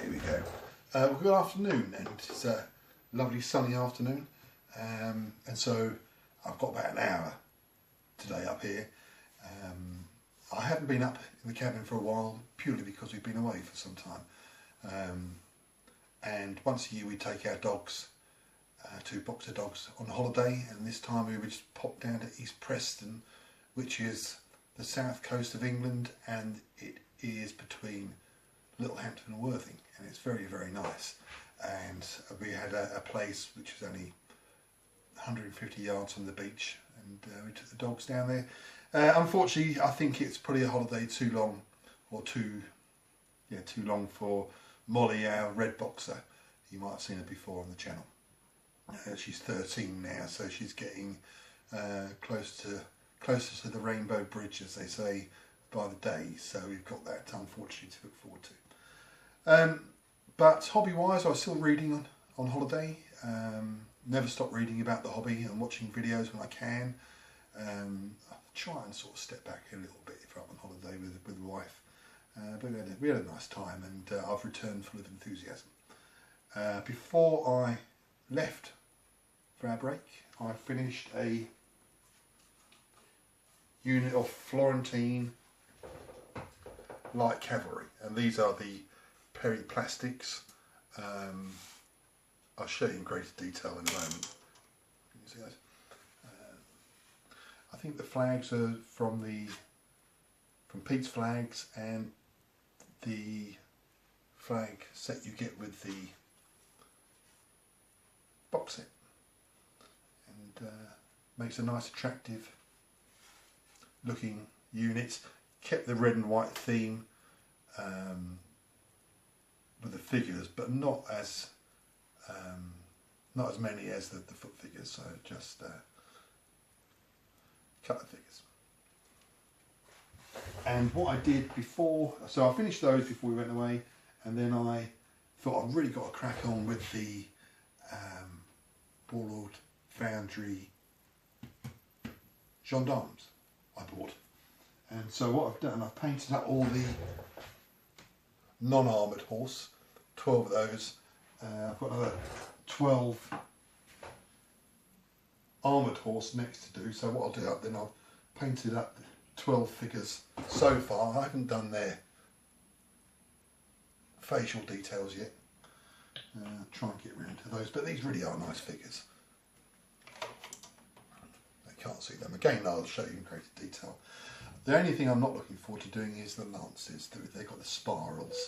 here we go. Good afternoon, and it's a lovely sunny afternoon, and so I've got about an hour today up here. I haven't been up in the cabin for a while, purely because we've been away for some time, and once a year we take our dogs, two boxer dogs, on holiday, and this time we would just pop down to East Preston, which is the south coast of England, and it is between Littlehampton and Worthing, and it's very, very nice. And we had a place which was only 150 yards from the beach, and we took the dogs down there. Unfortunately, I think it's probably a holiday too long, or too long for Molly, our red boxer. You might have seen her before on the channel. She's 13 now, so she's getting closer to the Rainbow Bridge, as they say, by the day. So we've got that, unfortunately, to look forward to. But hobby-wise, I was still reading on holiday. Never stop reading about the hobby and watching videos when I can. I try and sort of step back a little bit if I'm on holiday with the wife. But we had a nice time, and I've returned full of enthusiasm. Before I left for our break, I finished a unit of Florentine light cavalry, and these are the Periplastics. I'll show you in greater detail in a moment. Can you see that? I think the flags are from Pete's Flags, and the flag set you get with the box set, and makes a nice, attractive looking unit. Kept the red and white theme with the figures, but not as many as the foot figures. So just a couple of figures. And what I did before, so I finished those before we went away, and then I thought I've really got to crack on with the Borlord Foundry gendarmes I bought. And so what I've done, I've painted up all the non-armoured horse, 12 of those. I've got another 12 armoured horse next to do. So what I'll do, then I've painted up 12 figures so far. I haven't done their facial details yet. Try and get around to those, but these really are nice figures. They can't see them. Again, I'll show you in greater detail. The only thing I'm not looking forward to doing is the lances. They've got the spirals.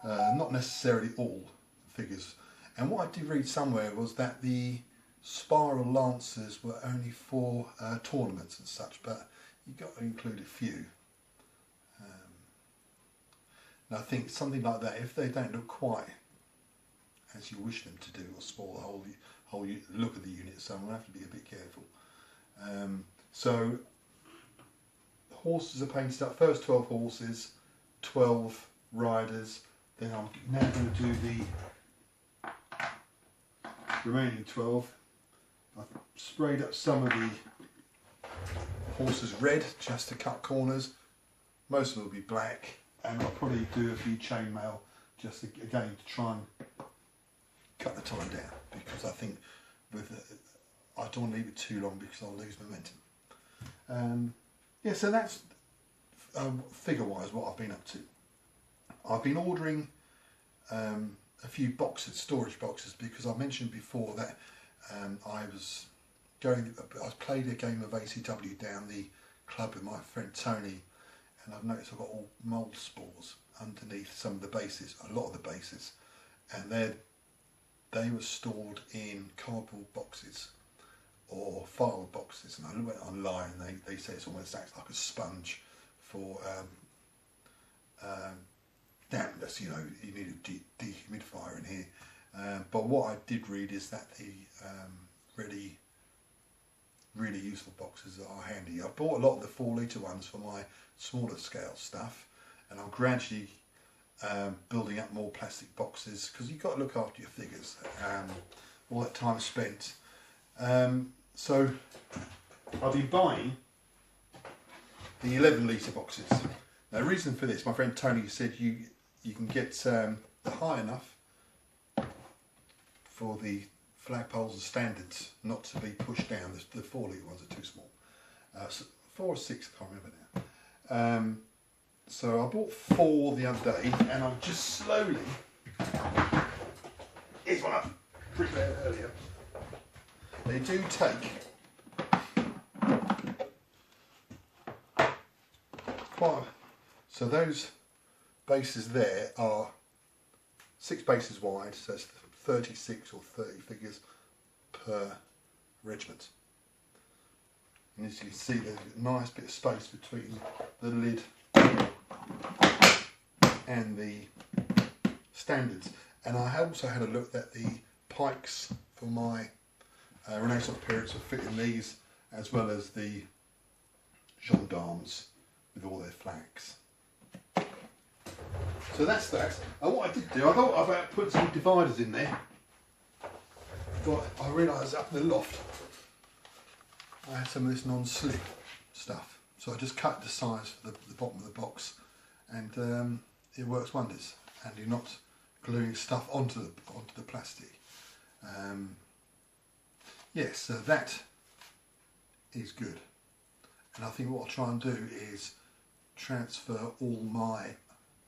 Not necessarily all figures. And what I did read somewhere was that the spiral lances were only for tournaments and such, but you've got to include a few. And I think something like that, if they don't look quite as you wish them to do, or spoil the whole look of the unit, so I'm going to have to be a bit careful. So horses are painted up, first 12 horses, 12 riders, then I'm now going to do the remaining 12. I've sprayed up some of the horses red just to cut corners. Most of them will be black, and I'll probably do a few chainmail just again to try and cut the time down, because I think I don't want to leave it too long because I'll lose momentum. Yeah, so that's figure-wise what I've been up to. I've been ordering a few boxes, storage boxes, because I mentioned before that I played a game of ACW down the club with my friend Tony, and I've noticed I've got all mould spores underneath some of the bases, a lot of the bases, and they were stored in cardboard boxes or file boxes, and I went online and they say it's almost acts like a sponge for dampness. You know, you need a dehumidifier in here. But what I did read is that the really useful boxes are handy. I bought a lot of the 4-litre ones for my smaller scale stuff, and I'm gradually building up more plastic boxes, because you've got to look after your figures. All that time spent. So I've been buying the 11-litre boxes. Now, the reason for this, my friend Tony said you can get they're high enough for the flagpoles and standards not to be pushed down. The 4 litre ones are too small. 4 or 6, I can't remember now. So I bought 4 the other day, and I'm just slowly. Here's one I prepared earlier. They do take quite. So those bases there are 6 bases wide, so it's 36 or 30 figures per regiment. And as you can see, there's a nice bit of space between the lid and the standards. And I also had a look at the pikes for my Renaissance periods for fitting these, as well as the gendarmes with all their flags. So that's that. And what I did do, I thought about putting some dividers in there, but I realised up in the loft I had some of this non-slip stuff, so I just cut the size for the bottom of the box, and it works wonders. And you're not gluing stuff onto the plastic. Yes, so that is good. And I think what I'll try and do is transfer all my,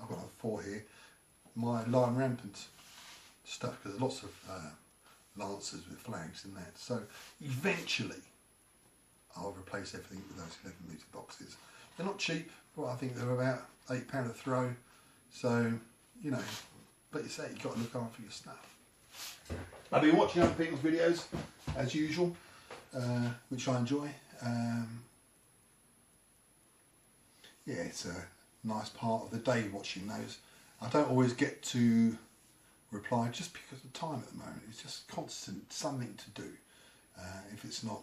I've got 4 here, my line rampant stuff, because there's lots of lancers with flags in that. So eventually I'll replace everything with those 11 metre boxes. They're not cheap, but I think they're about £8 a throw. So, you know, but you say you've got to look after your stuff. I've been watching other people's videos as usual, which I enjoy. Yeah, it's a nice part of the day watching those. I don't always get to reply just because of time at the moment. It's just constant something to do. If it's not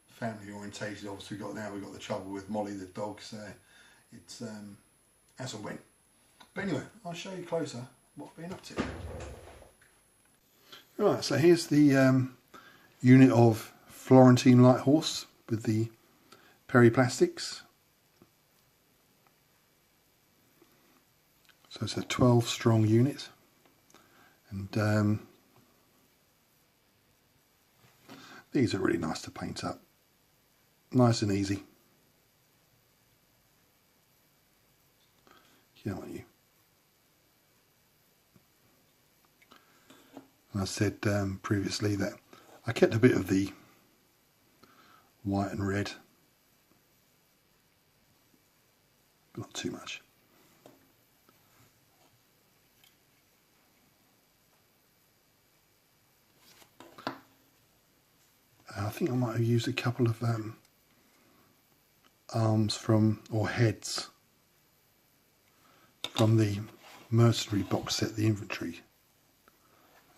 family orientated, obviously we've got the trouble with Molly the dog, so it's as and when. But anyway, I'll show you closer what I've been up to. Right, so here's the unit of Florentine Light Horse with the Periplastics. So it's a 12 strong unit, and these are really nice to paint up, nice and easy. You know what you. And I said previously that I kept a bit of the white and red, but not too much. I think I might have used a couple of arms from, or heads from the mercenary box set, the infantry.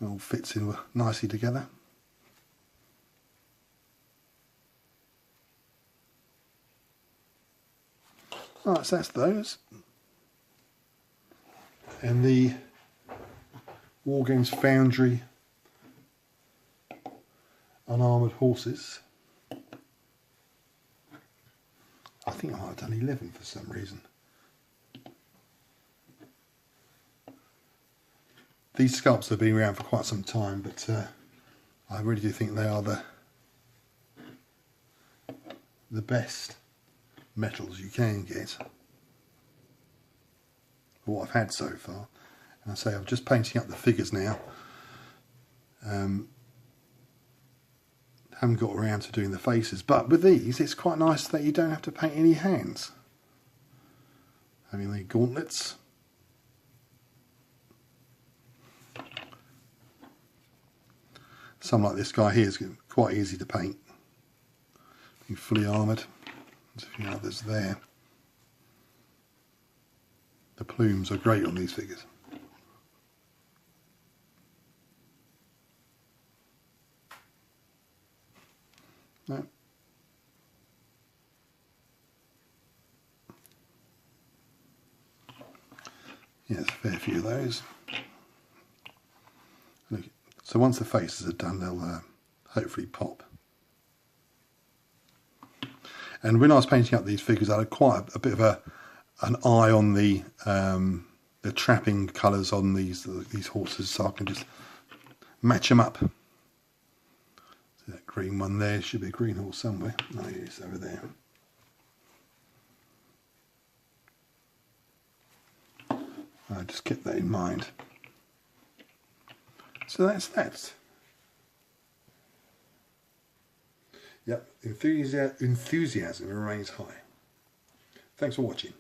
It all fits in nicely together. Right, so that's those. And the War Games Foundry unarmoured horses. I think I might have done 11 for some reason. These sculpts have been around for quite some time, but I really do think they are the best metals you can get for what I've had so far. And I say I'm just painting up the figures now. Haven't got around to doing the faces, but with these it's quite nice that you don't have to paint any hands. Having the gauntlets. Some like this guy here is quite easy to paint. Being fully armoured. There's a few others there. The plumes are great on these figures. No. Yeah, there's a fair few of those. Look, so once the faces are done, they'll hopefully pop. And when I was painting up these figures, I had quite a bit of an eye on the the trapping colours on these horses, so I can just match them up. So that green one there, should be a green horse somewhere. Oh, it is over there. I just kept that in mind. So that's that. Yep, enthusiasm remains high. Thanks for watching.